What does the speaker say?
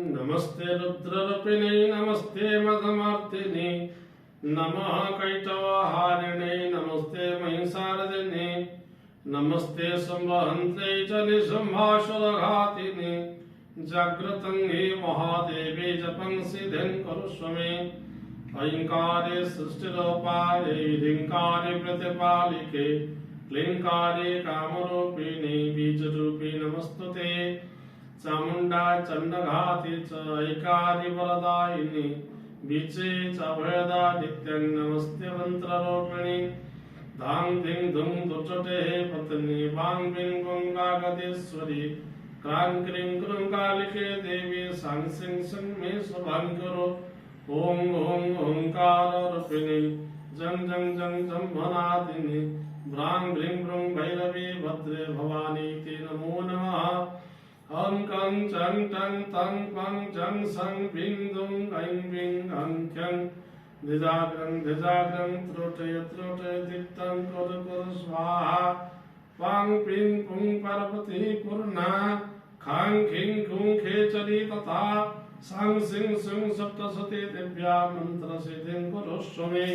नमस्ते रुद्ररूपिणे नमस्ते मदमर्दिने नमः कैटवहारिणे नमस्ते महिषार्दिने नमस्ते संवहन्त्रे च निशुम्भासुरघातिने जाग्रतं हि महादेवे जपं सिद्धिं कुरुष्व मे ऐङ्कारे सृष्टिरूपाये ह्रीङ्कारे प्रतिपालिके क्लीङ्कारे कामरूपिणे बीजरूपे नमस्तुते चामुण्डा चण्डघाति च ऐकारी वरदायिनी बीचे च अभयदा नित्यं नमस्ते मन्त्ररूपिणी धां धिं धुं दुर्जटे पत्नी वां बिं गुं गागदेश्वरी क्रां क्रीं क्रूं कालिके देवी सां सिं सं मे शुभं कुरु ॐ ॐ ओंकाररूपिणी जं जं जं जम्भनादिनी भ्रां भ्रीं भ्रूं भैरवी भद्रे भवानी ते नमो नमः हं कं चं टं तं पं जं सं भिं दुं ऐं बिं अं ख्यं धिजाग्रं त्रोटय दीप्तं कुरु कुरु स्वाहा पां पिं पुं पार्वती पूर्णा खां खिं खुं खेचरी तथा सां सिं सुं सप्तशती दिव्या मंत्र सिद्धिं कुरुष्व मे।